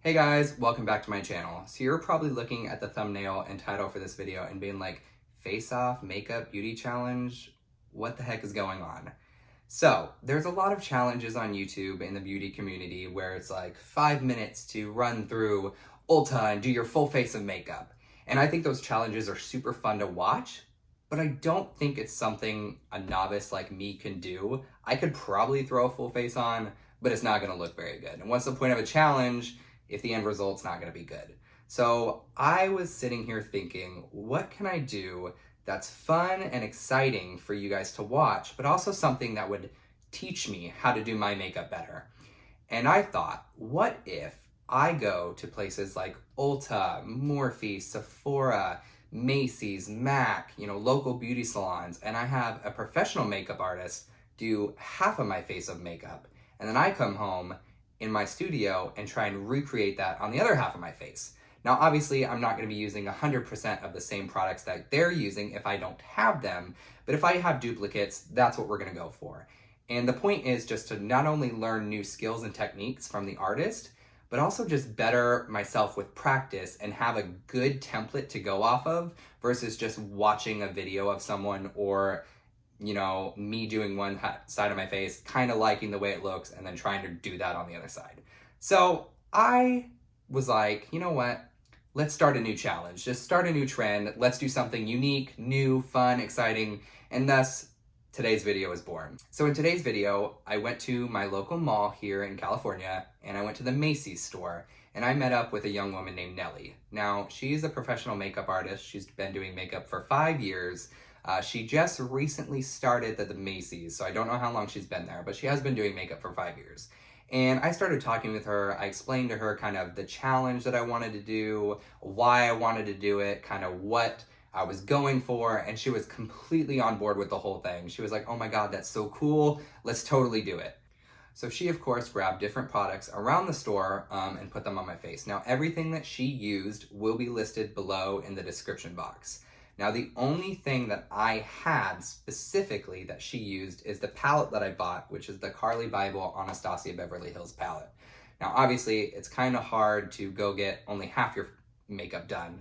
Hey guys, welcome back to my channel. So you're probably looking at the thumbnail and title for this video and being like, face off makeup beauty challenge? What the heck is going on? So there's a lot of challenges on YouTube in the beauty community where it's like 5 minutes to run through Ulta and do your full face of makeup. And I think those challenges are super fun to watch, but I don't think it's something a novice like me can do. I could probably throw a full face on, but it's not gonna look very good. And what's the point of a challenge if the end result's not gonna be good? So I was sitting here thinking, what can I do that's fun and exciting for you guys to watch, but also something that would teach me how to do my makeup better? And I thought, what if I go to places like Ulta, Morphe, Sephora, Macy's, MAC, local beauty salons, and I have a professional makeup artist do half of my face of makeup, and then I come home in my studio and try and recreate that on the other half of my face. Now, obviously, I'm not going to be using 100% of the same products that they're using if I don't have them, but if I have duplicates, that's what we're going to go for. And the point is just to not only learn new skills and techniques from the artist, but also just better myself with practice and have a good template to go off of versus just watching a video of someone or me doing one side of my face, kind of liking the way it looks, and then trying to do that on the other side. So I was like, you know what? Let's start a new challenge. Just start a new trend. Let's do something unique, new, fun, exciting, and thus today's video is born. So in today's video, I went to my local mall here in California, and I went to the Macy's store, and I met up with a young woman named Nellie. Now, she's a professional makeup artist. She's been doing makeup for 5 years. She just recently started at the Macy's, so I don't know how long she's been there, but she has been doing makeup for 5 years. And I started talking with her. I explained to her kind of the challenge that I wanted to do, why I wanted to do it, kind of what I was going for, and she was completely on board with the whole thing. She was like, oh my God, that's so cool. Let's totally do it. So she, of course, grabbed different products around the store and put them on my face. Now, everything that she used will be listed below in the description box. Now, the only thing that I had specifically that she used is the palette that I bought, which is the Carly Bible Anastasia Beverly Hills palette. Now, obviously, it's kind of hard to go get only half your makeup done.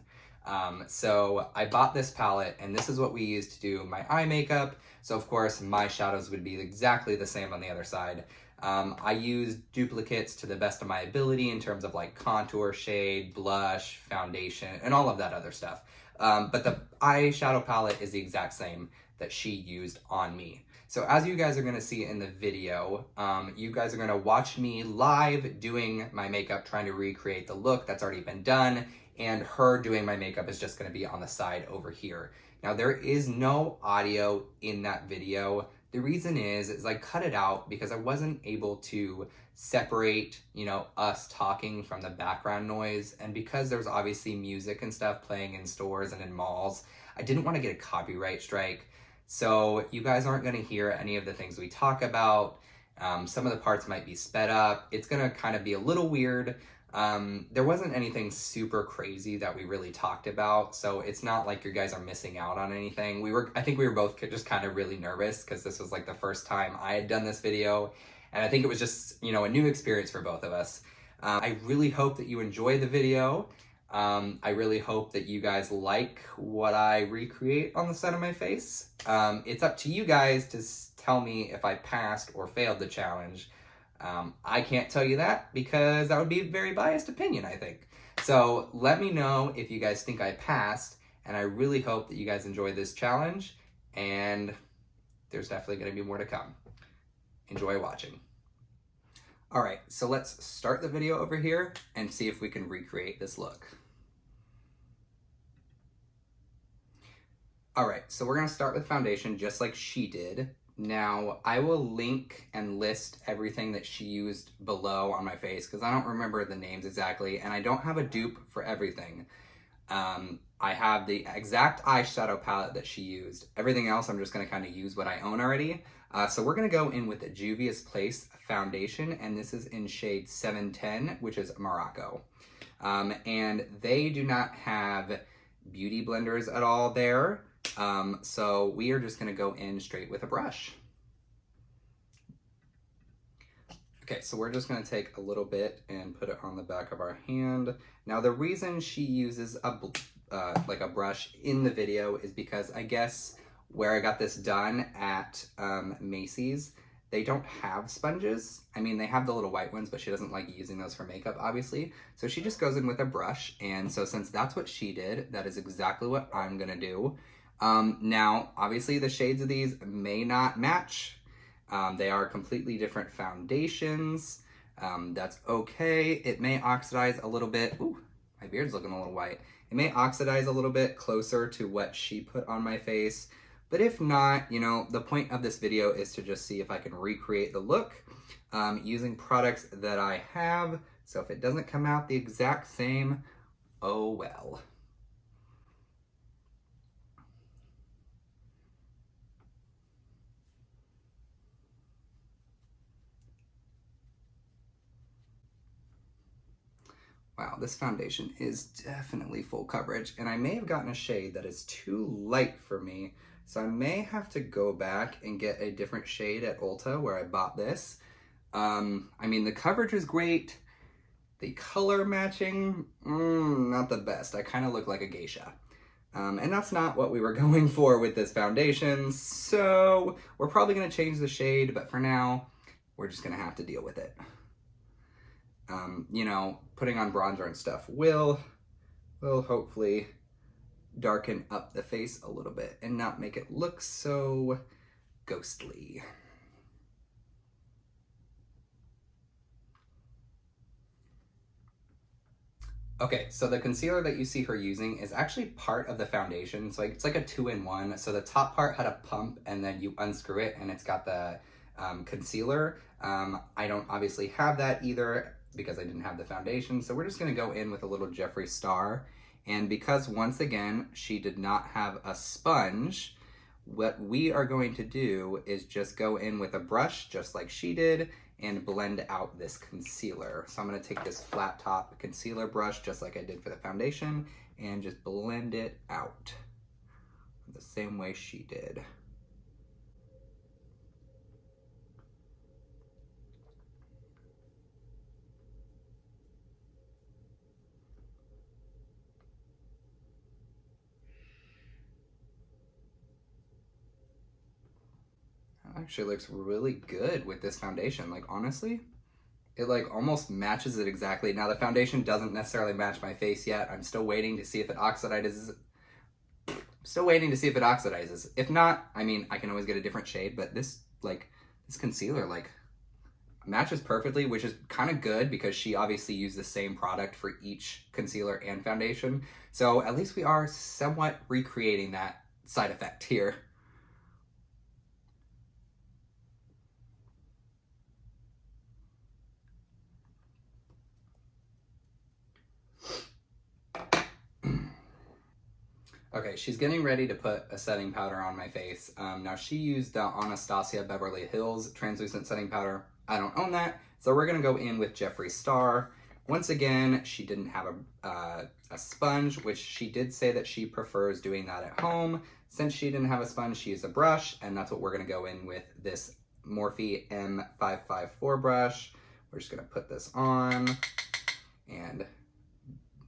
So I bought this palette, and this is what we use to do my eye makeup. So, of course, my shadows would be exactly the same on the other side. I used duplicates to the best of my ability in terms of like contour, shade, blush, foundation, and all of that other stuff. But the eyeshadow palette is the exact same that she used on me. So as you guys are going to see in the video, you guys are going to watch me live doing my makeup, trying to recreate the look that's already been done, and her doing my makeup is just going to be on the side over here. Now, there is no audio in that video. The reason is I cut it out because I wasn't able to separate, us talking from the background noise. And because there's obviously music and stuff playing in stores and in malls, I didn't want to get a copyright strike. So you guys aren't going to hear any of the things we talk about. Some of the parts might be sped up. It's going to kind of be a little weird. There wasn't anything super crazy that we really talked about, so it's not like you guys are missing out on anything. I think we were both just kind of really nervous because this was like the first time I had done this video, and I think it was just, a new experience for both of us. I really hope that you enjoy the video. I really hope that you guys like what I recreate on the side of my face. It's up to you guys to tell me if I passed or failed the challenge. I can't tell you that because that would be a very biased opinion, I think. So let me know if you guys think I passed, and I really hope that you guys enjoy this challenge, and there's definitely going to be more to come. Enjoy watching. All right, so let's start the video over here and see if we can recreate this look. All right, so we're going to start with foundation just like she did. Now, I will link and list everything that she used below on my face because I don't remember the names exactly, and I don't have a dupe for everything. I have the exact eyeshadow palette that she used. Everything else, I'm just going to kind of use what I own already. So we're going to go in with the Juvia's Place foundation, and this is in shade 710, which is Morocco. And they do not have beauty blenders at all there. So we are just going to go in straight with a brush. Okay, so we're just gonna take a little bit and put it on the back of our hand. Now the reason she uses like a brush in the video is because I guess where I got this done at Macy's, they don't have sponges. I mean, they have the little white ones, but she doesn't like using those for makeup, obviously. So she just goes in with a brush, and so since that's what she did, that is exactly what I'm gonna do. Now, obviously the shades of these may not match. They are completely different foundations. That's okay. It may oxidize a little bit. Ooh, my beard's looking a little white. It may oxidize a little bit closer to what she put on my face. But if not, you know, the point of this video is to just see if I can recreate the look using products that I have. So if it doesn't come out the exact same, oh well. Wow, this foundation is definitely full coverage, and I may have gotten a shade that is too light for me, so I may have to go back and get a different shade at Ulta where I bought this. I mean, the coverage is great. The color matching, not the best. I kind of look like a geisha. And that's not what we were going for with this foundation, so we're probably going to change the shade, but for now, we're just going to have to deal with it. You know, putting on bronzer and stuff will hopefully darken up the face a little bit and not make it look so ghostly. Okay, so the concealer that you see her using is actually part of the foundation. So it's like a 2-in-1. So the top part had a pump and then you unscrew it and it's got the concealer. I don't obviously have that either because I didn't have the foundation. So we're just gonna go in with a little Jeffree Star. And because once again, she did not have a sponge, what we are going to do is just go in with a brush just like she did and blend out this concealer. So I'm gonna take this flat top concealer brush just like I did for the foundation and just blend it out the same way she did. Actually looks really good with this foundation. Like honestly, it like almost matches it exactly. Now the foundation doesn't necessarily match my face yet. I'm still waiting to see if it oxidizes. If not, I mean, I can always get a different shade, but this concealer like matches perfectly, which is kind of good because she obviously used the same product for each concealer and foundation. So at least we are somewhat recreating that side effect here. Okay, she's getting ready to put a setting powder on my face. Now she used the Anastasia Beverly Hills translucent setting powder. I don't own that, so we're gonna go in with Jeffree Star. Once again, she didn't have a sponge, which she did say that she prefers doing that at home. Since she didn't have a sponge, she used a brush, and that's what we're gonna go in with this Morphe M554 brush. We're just gonna put this on and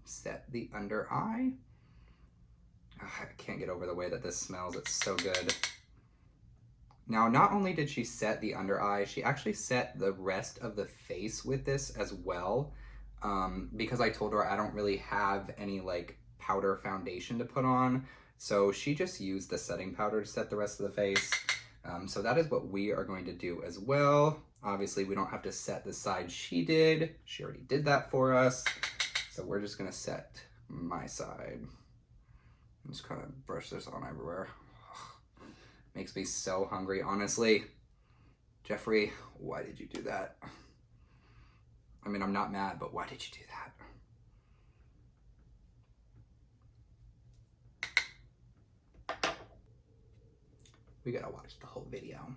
set the under eye. I can't get over the way that this smells. It's so good. Now, not only did she set the under eye, she actually set the rest of the face with this as well. Because I told her I don't really have any like powder foundation to put on. So she just used the setting powder to set the rest of the face. So that is what we are going to do as well. Obviously, we don't have to set the side she did. She already did that for us. So we're just gonna set my side. Just kind of brush this on everywhere. Makes me so hungry, honestly. Jeffree, why did you do that? I mean, I'm not mad, but why did you do that? We gotta watch the whole video.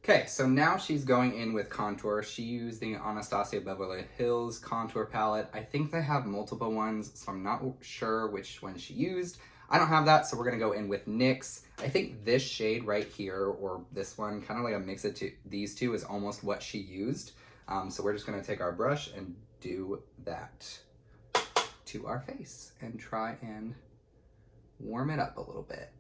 Okay, so now she's going in with contour. She used the Anastasia Beverly Hills contour palette. I think they have multiple ones, so I'm not sure which one she used. I don't have that, so we're gonna go in with NYX. I think this shade right here, or this one, kind of like a mix of these two, is almost what she used. So we're just gonna take our brush and do that to our face and try and warm it up a little bit.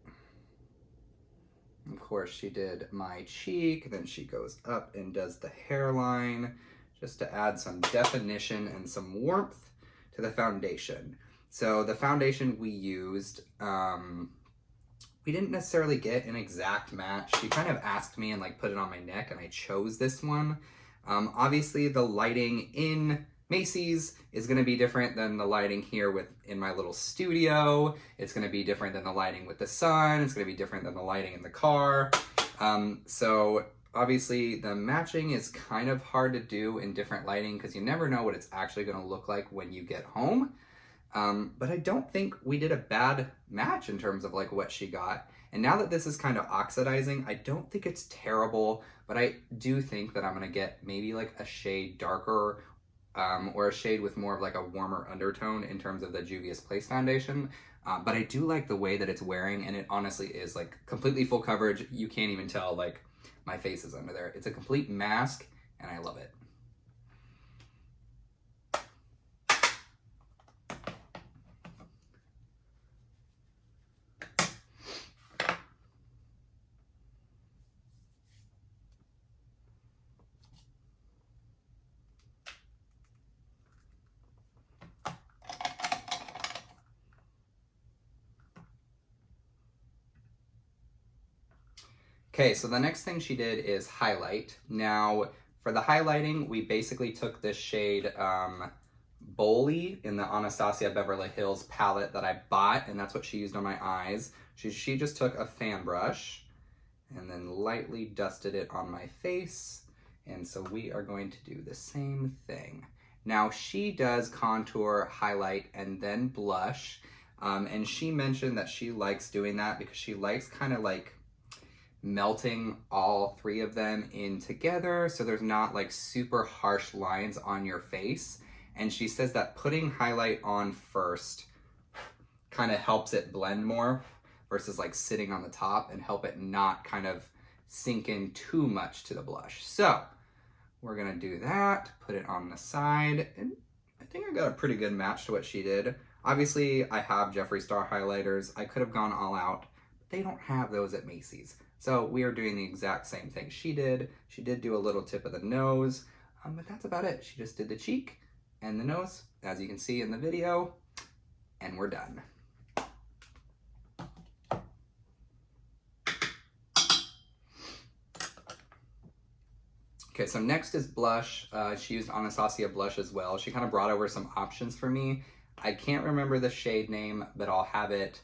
Of course, she did my cheek, then she goes up and does the hairline, just to add some definition and some warmth to the foundation. So the foundation we used, we didn't necessarily get an exact match. She kind of asked me and like put it on my neck, and I chose this one. Obviously the lighting in Macy's is gonna be different than the lighting here in my little studio. It's gonna be different than the lighting with the sun. It's gonna be different than the lighting in the car. So obviously the matching is kind of hard to do in different lighting because you never know what it's actually gonna look like when you get home. But I don't think we did a bad match in terms of like what she got. And now that this is kind of oxidizing, I don't think it's terrible, but I do think that I'm gonna get maybe like a shade darker or a shade with more of like a warmer undertone in terms of the Juvia's Place foundation. But I do like the way that it's wearing, and it honestly is like completely full coverage. You can't even tell like my face is under there. It's a complete mask, and I love it. Okay, so the next thing she did is highlight. Now, for the highlighting, we basically took this shade Bowly in the Anastasia Beverly Hills palette that I bought, and that's what she used on my eyes. She just took a fan brush and then lightly dusted it on my face, and so we are going to do the same thing. Now, she does contour, highlight, and then blush, and she mentioned that she likes doing that because she likes kind of like melting all three of them in together so there's not like super harsh lines on your face. And she says that putting highlight on first kind of helps it blend more versus like sitting on the top and help it not kind of sink in too much to the blush. So we're gonna do that, put it on the side, and I think I got a pretty good match to what she did. Obviously I have Jeffree Star highlighters. I could have gone all out, but they don't have those at Macy's. So we are doing the exact same thing she did. She did do a little tip of the nose, but that's about it. She just did the cheek and the nose, as you can see in the video, and we're done. Okay, so next is blush. She used Anastasia blush as well. She kind of brought over some options for me. I can't remember the shade name, but I'll have it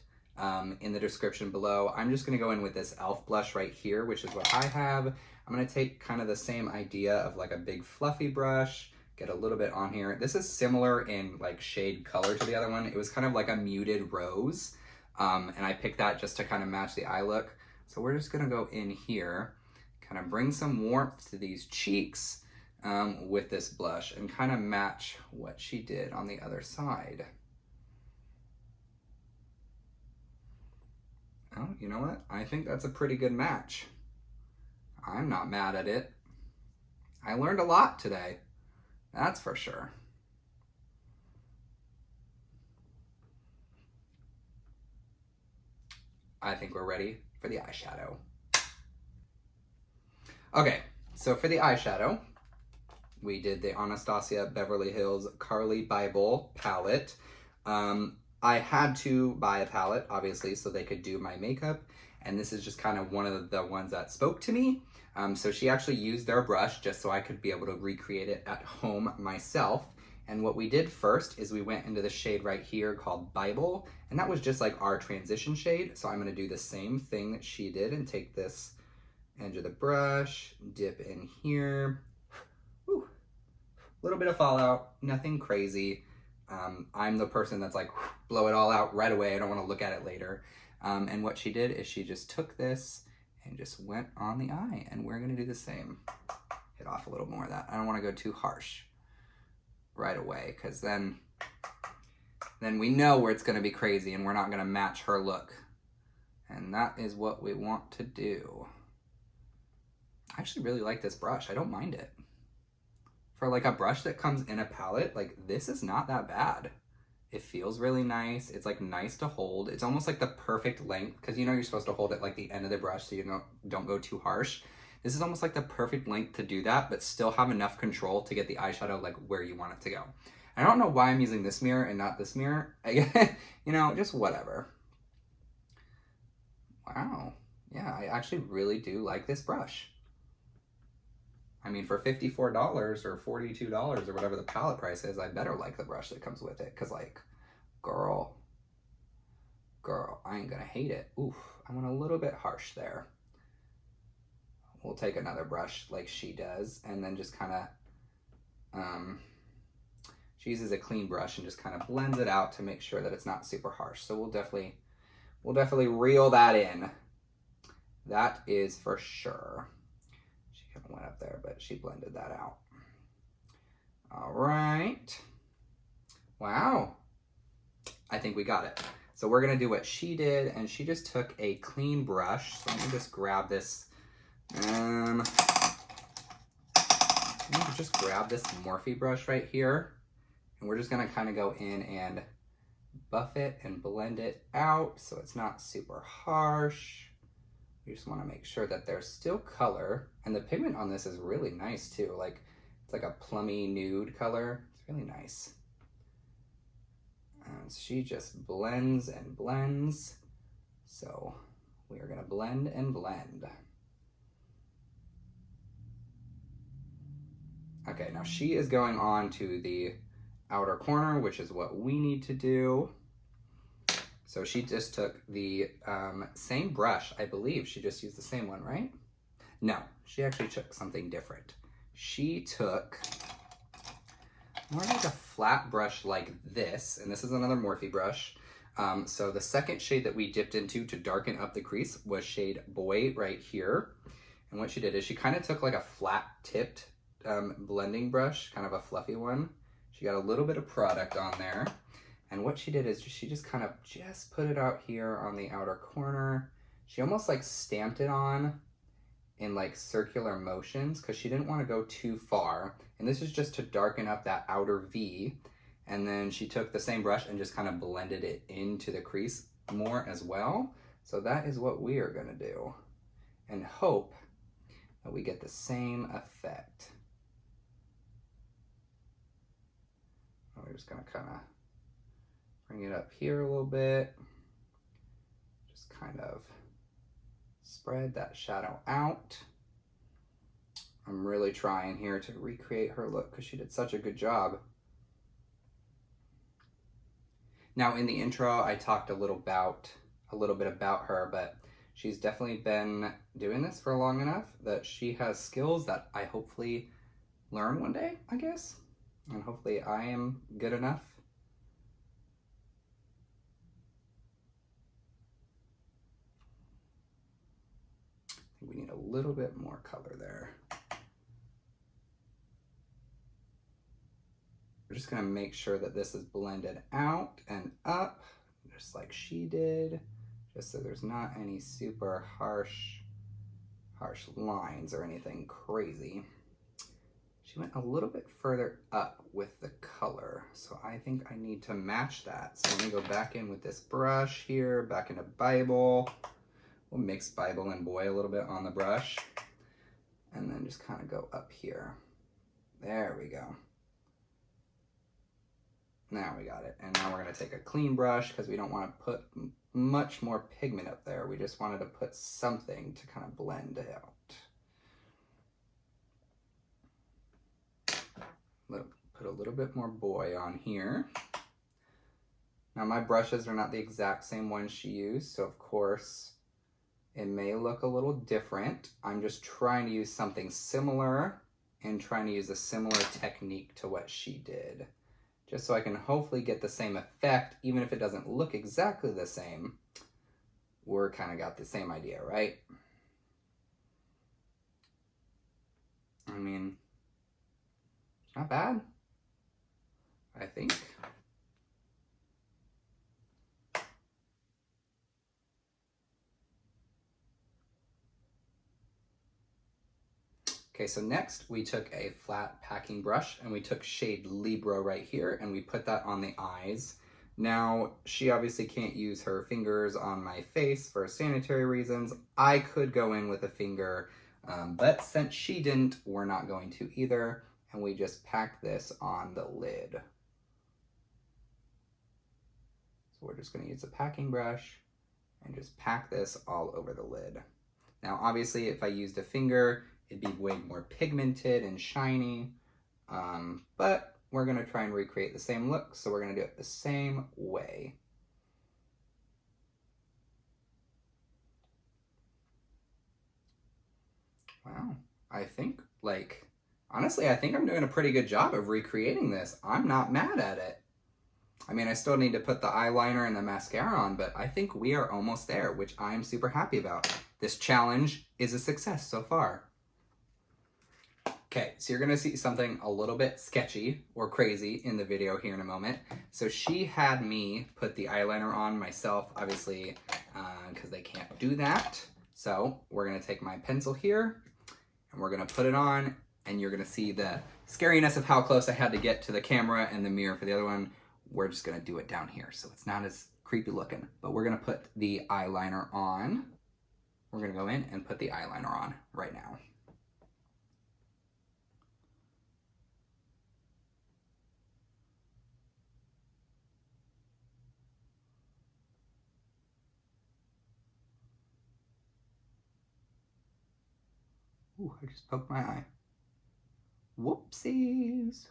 in the description below. I'm just gonna go in with this e.l.f. blush right here, which is what I have. I'm gonna take kind of the same idea of like a big fluffy brush, get a little bit on here. This is similar in like shade color to the other one. It was kind of like a muted rose, and I picked that just to kind of match the eye look. So we're just gonna go in here, kind of bring some warmth to these cheeks with this blush and kind of match what she did on the other side. Oh, you know what? I think that's a pretty good match. I'm not mad at it. I learned a lot today. That's for sure. I think we're ready for the eyeshadow. Okay, so for the eyeshadow, we did the Anastasia Beverly Hills Carly Bible palette. I had to buy a palette, obviously, so they could do my makeup, and this is just kind of one of the ones that spoke to me. So she actually used their brush just so I could be able to recreate it at home myself. And what we did first is we went into the shade right here called Bible, and that was just like our transition shade. So I'm gonna do the same thing that she did and take this edge of the brush, dip in here. Whew. A little bit of fallout, nothing crazy. I'm the person that's like, blow it all out right away. I don't want to look at it later. And what she did is she just took this and just went on the eye, and we're going to do the same. Hit off a little more of that. I don't want to go too harsh right away because then then we know where it's gonna be crazy and we're not gonna match her look. And that is what we want to do. I actually really like this brush. I don't mind it. For like a brush that comes in a palette, like this is not that bad. It feels really nice. It's like nice to hold. It's almost like the perfect length, because you know you're supposed to hold it like the end of the brush so you don't go too harsh. This is almost like the perfect length to do that, but still have enough control to get the eyeshadow like where you want it to go. I don't know why I'm using this mirror and not this mirror. You know, just whatever. Wow. Yeah, I actually really do like this brush. I mean, for $54 or $42 or whatever the palette price is, I better like the brush that comes with it. Because, like, girl, I ain't gonna hate it. Oof, I went a little bit harsh there. We'll take another brush like she does, and then just kind of, she uses a clean brush and just kind of blends it out to make sure that it's not super harsh. So we'll definitely reel that in. That is for sure. She kind of went up there, but she blended that out. All right. Wow. I think we got it. So we're gonna do what she did, and she just took a clean brush. So let me just grab this. Just grab this Morphe brush right here, and we're just gonna kind of go in and buff it and blend it out so it's not super harsh. We just want to make sure that there's still color, and the pigment on this is really nice too. Like it's like a plummy nude color. It's really nice. And she just blends and blends. So we are gonna blend and blend. Okay, now she is going on to the outer corner, which is what we need to do. So she just took the same brush, I believe. She just used the same one, right? No, she actually took something different. She took more like a flat brush like this, and this is another Morphe brush. So the second shade that we dipped into to darken up the crease was shade Boy right here. And what she did is she kind of took like a flat tipped blending brush, kind of a fluffy one. She got a little bit of product on there. And what she did is she just kind of put it out here on the outer corner. She almost like stamped it on in like circular motions because she didn't want to go too far. And this is just to darken up that outer V. And then she took the same brush and just kind of blended it into the crease more as well. So that is what we are gonna do and hope that we get the same effect. We're just gonna kind of bring it up here a little bit. Just kind of spread that shadow out. I'm really trying here to recreate her look because she did such a good job. Now in the intro, I talked a little bit about her, but she's definitely been doing this for long enough that she has skills that I hopefully learn one day, I guess. And hopefully I am good enough. I think we need a little bit more color there. We're just gonna make sure that this is blended out and up, just like she did, just so there's not any super harsh lines or anything crazy. She went a little bit further up with the color, so I think I need to match that. So let me go back in with this brush here, back into Bible. We'll mix Bible and Boy a little bit on the brush, and then just kind of go up here. There we go. Now we got it. And now we're gonna take a clean brush because we don't want to put much more pigment up there. We just wanted to put something to kind of blend it out. Put a little bit more Boy on here. Now my brushes are not the exact same ones she used, so of course it may look a little different. I'm just trying to use something similar and trying to use a similar technique to what she did, just so I can hopefully get the same effect, even if it doesn't look exactly the same. We're kind of got the same idea, right? I mean, not bad, I think. Okay, so next we took a flat packing brush and we took shade Libra right here and we put that on the eyes. Now, she obviously can't use her fingers on my face for sanitary reasons. I could go in with a finger, but since she didn't, we're not going to either. And we just pack this on the lid. So we're just going to use a packing brush and just pack this all over the lid. Now, obviously, if I used a finger, it'd be way more pigmented and shiny, but we're gonna try and recreate the same look, so we're gonna do it the same way. Wow, I think, honestly, I think I'm doing a pretty good job of recreating this. I'm not mad at it. I mean, I still need to put the eyeliner and the mascara on, but I think we are almost there, which I'm super happy about. This challenge is a success so far. Okay, so you're gonna see something a little bit sketchy or crazy in the video here in a moment. So she had me put the eyeliner on myself, obviously, because they can't do that. So we're gonna take my pencil here and we're gonna put it on, and you're gonna see the scariness of how close I had to get to the camera and the mirror for the other one. We're just gonna do it down here, so it's not as creepy looking, but we're gonna put the eyeliner on. We're gonna go in and put the eyeliner on right now. Ooh, I just poked my eye. Whoopsies.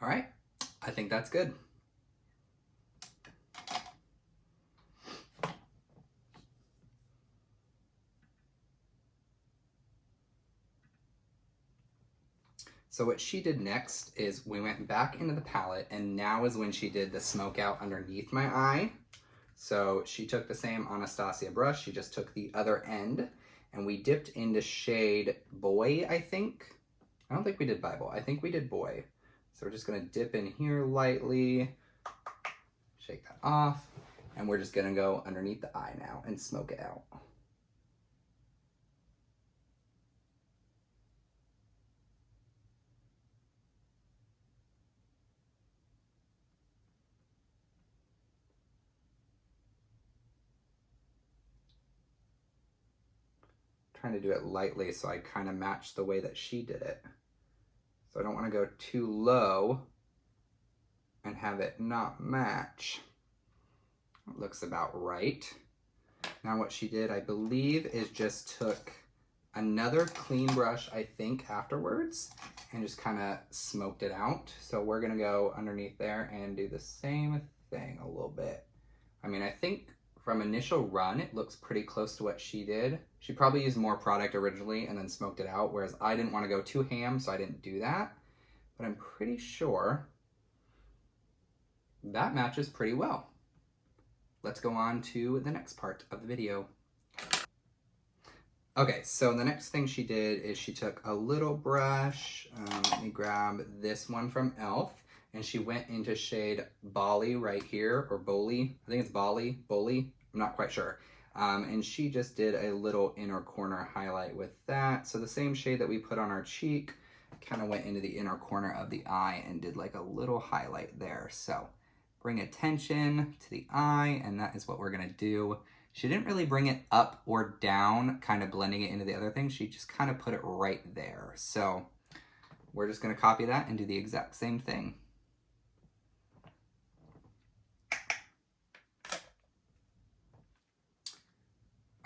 All right, I think that's good. So what she did next is we went back into the palette, and now is when she did the smoke out underneath my eye. So she took the same Anastasia brush, she just took the other end, and we dipped into shade Boy, I think. I don't think we did Bible, I think we did Boy. So we're just gonna dip in here lightly, shake that off, and we're just gonna go underneath the eye now and smoke it out. Trying to do it lightly so I kind of match the way that she did it. So I don't want to go too low and have it not match. It looks about right. Now what she did, I believe, is just took another clean brush, I think, afterwards, and just kind of smoked it out. So we're gonna go underneath there and do the same thing a little bit. I mean, I think from initial run, it looks pretty close to what she did. She probably used more product originally and then smoked it out, whereas I didn't want to go too ham, so I didn't do that. But I'm pretty sure that matches pretty well. Let's go on to the next part of the video. Okay, so the next thing she did is she took a little brush, let me grab this one from e.l.f., and she went into shade Bali right here, or Boli, I think it's Boli, I'm not quite sure. And she just did a little inner corner highlight with that. So the same shade that we put on our cheek, kind of went into the inner corner of the eye and did like a little highlight there. So bring attention to the eye, and that is what we're gonna do. She didn't really bring it up or down, kind of blending it into the other thing. She just kind of put it right there. So we're just gonna copy that and do the exact same thing.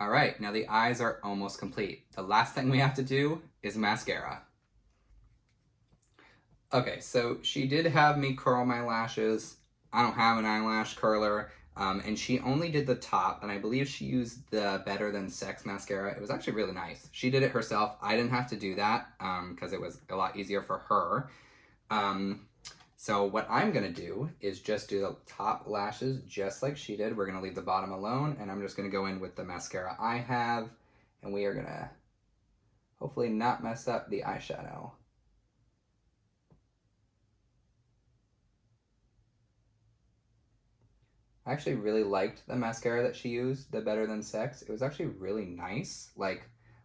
All right, now the eyes are almost complete. The last thing we have to do is mascara. Okay, so she did have me curl my lashes. I don't have an eyelash curler, and she only did the top, and I believe she used the Better Than Sex mascara. It was actually really nice. She did it herself. I didn't have to do that because it was a lot easier for her. So what I'm gonna do is just do the top lashes just like she did. We're gonna leave the bottom alone, and I'm just gonna go in with the mascara I have, and we are gonna hopefully not mess up the eyeshadow. I actually really liked the mascara that she used, the Better Than Sex. It was actually really nice. Like,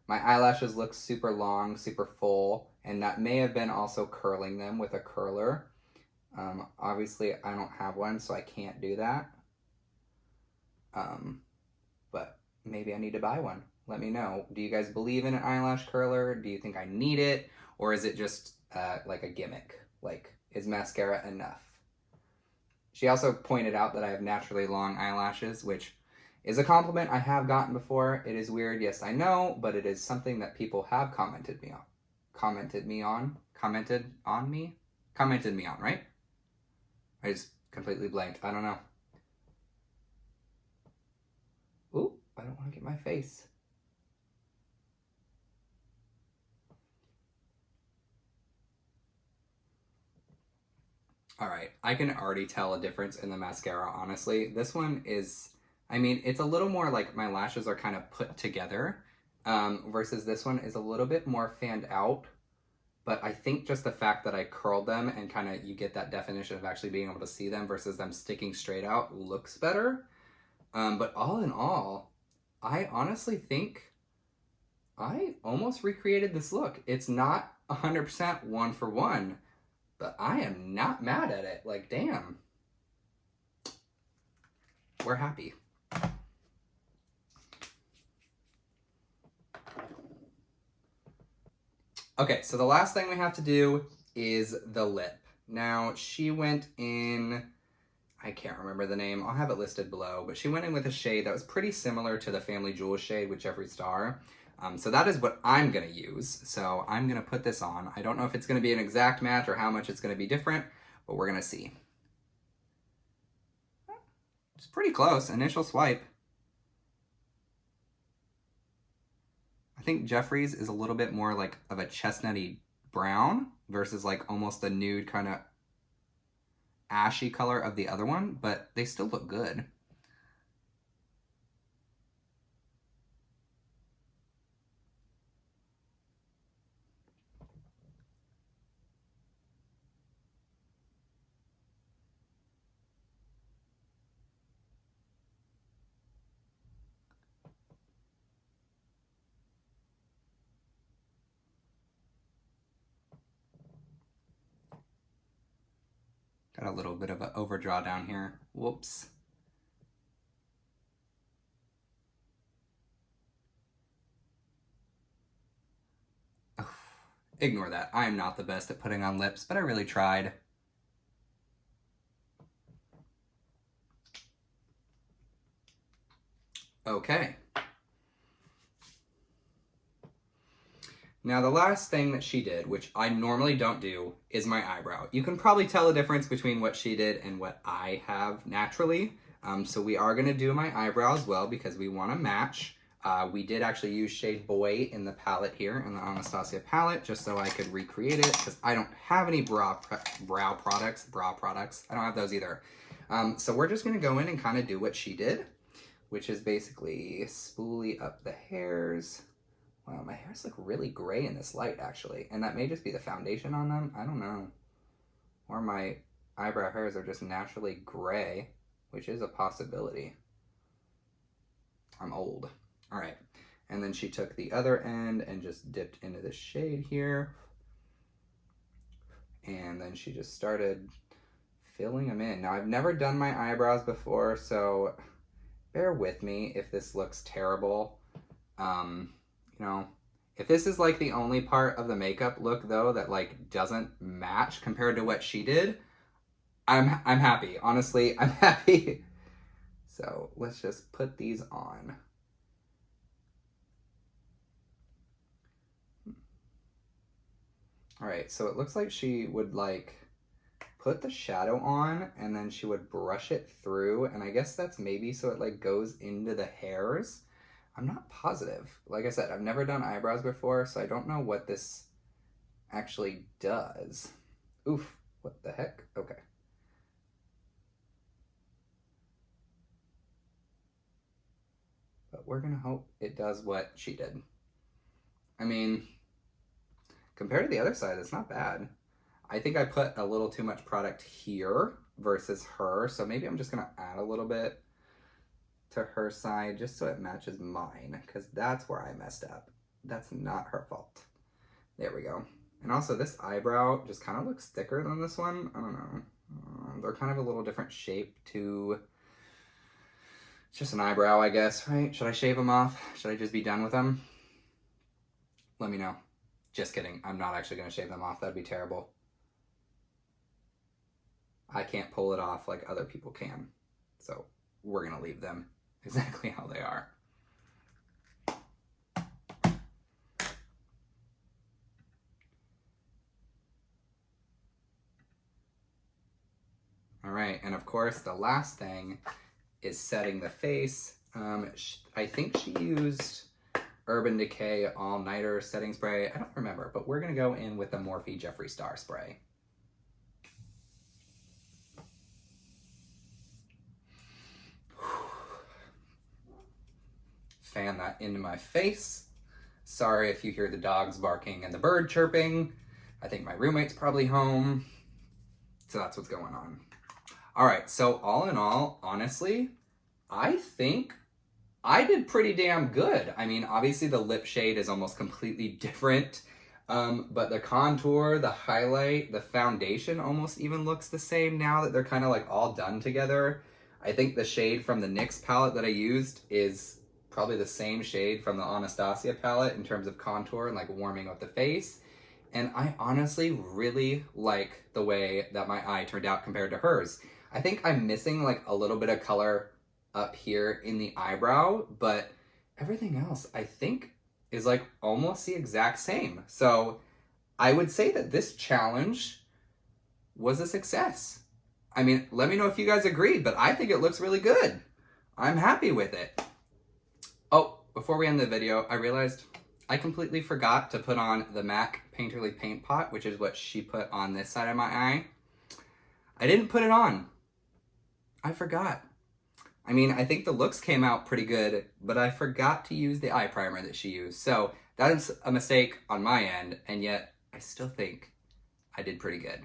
my eyelashes look super long, super full, and that may have been also curling them with a curler. Obviously, I don't have one, so I can't do that. But maybe I need to buy one. Let me know. Do you guys believe in an eyelash curler? Do you think I need it? Or is it just like a gimmick? Like, is mascara enough? She also pointed out that I have naturally long eyelashes, which is a compliment I have gotten before. It is weird, yes, I know, but it is something that people have commented me on, right? I just completely blanked. I don't know. Ooh, I don't want to get my face. All right, I can already tell a difference in the mascara, honestly. This one is, I mean, it's a little more like my lashes are kind of put together, versus this one is a little bit more fanned out. But I think just the fact that I curled them and kind of you get that definition of actually being able to see them versus them sticking straight out looks better. But all in all, I honestly think I almost recreated this look. It's not 100% one for one, but I am not mad at it. Like, damn. We're happy. Okay, so the last thing we have to do is the lip. Now, she went in, I can't remember the name, I'll have it listed below, but she went in with a shade that was pretty similar to the Family Jewels shade with Jeffree Star. So that is what I'm gonna use. So I'm gonna put this on. I don't know if it's gonna be an exact match or how much it's gonna be different, but we're gonna see. It's pretty close, initial swipe. I think Jeffree's is a little bit more like of a chestnutty brown versus like almost a nude kind of ashy color of the other one, but they still look good. Got a little bit of an overdraw down here. Whoops. Ignore that. I am not the best at putting on lips, but I really tried. Okay. Now the last thing that she did, which I normally don't do, is my eyebrow. You can probably tell the difference between what she did and what I have naturally. So we are gonna do my eyebrow as well because we wanna match. We did actually use shade Boy in the palette here, in the Anastasia palette, just so I could recreate it, because I don't have any brow products. I don't have those either. So we're just gonna go in and kind of do what she did, which is basically spoolie up the hairs. Wow, my hairs look really gray in this light, actually. And that may just be the foundation on them. I don't know. Or my eyebrow hairs are just naturally gray, which is a possibility. I'm old. All right. And then she took the other end and just dipped into the shade here. And then she just started filling them in. Now, I've never done my eyebrows before, so bear with me if this looks terrible. You know, if this is like the only part of the makeup look though that like doesn't match compared to what she did, I'm happy. Honestly, I'm happy. So let's just put these on. All right, so it looks like she would like put the shadow on and then she would brush it through, and I guess that's maybe so it like goes into the hairs. I'm not positive. Like I said, I've never done eyebrows before, so I don't know what this actually does. Oof, what the heck? Okay. But we're gonna hope it does what she did. I mean, compared to the other side, it's not bad. I think I put a little too much product here versus her, so maybe I'm just gonna add a little bit to her side just so it matches mine, because that's where I messed up. That's not her fault. There we go. And also this eyebrow just kind of looks thicker than this one. I don't know. They're kind of a little different shape too. It's just an eyebrow, I guess, right? Should I shave them off? Should I just be done with them? Let me know. Just kidding. I'm not actually going to shave them off. That'd be terrible. I can't pull it off like other people can. So we're going to leave them exactly how they are. All right, and of course, the last thing is setting the face. I think she used Urban Decay All-Nighter setting spray. I don't remember, but we're gonna go in with the Morphe Jeffree Star spray. Fan that into my face. Sorry if you hear the dogs barking and the bird chirping. I think my roommate's probably home. So that's what's going on. All right, so all in all, honestly, I think I did pretty damn good. I mean, obviously the lip shade is almost completely different, but the contour, the highlight, the foundation almost even looks the same now that they're kind of like all done together. I think the shade from the NYX palette that I used is probably the same shade from the Anastasia palette in terms of contour and like warming up the face. And I honestly really like the way that my eye turned out compared to hers. I think I'm missing like a little bit of color up here in the eyebrow, but everything else I think is like almost the exact same. So I would say that this challenge was a success. I mean, let me know if you guys agree, but I think it looks really good. I'm happy with it. Oh, before we end the video, I realized I completely forgot to put on the MAC Painterly Paint Pot, which is what she put on this side of my eye. I didn't put it on. I forgot. I mean, I think the looks came out pretty good, but I forgot to use the eye primer that she used. So that is a mistake on my end, and yet I still think I did pretty good.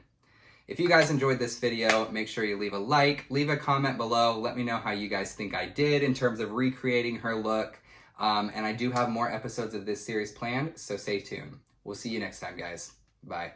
If you guys enjoyed this video, make sure you leave a like, leave a comment below. Let me know how you guys think I did in terms of recreating her look. And I do have more episodes of this series planned, so stay tuned. We'll see you next time, guys. Bye.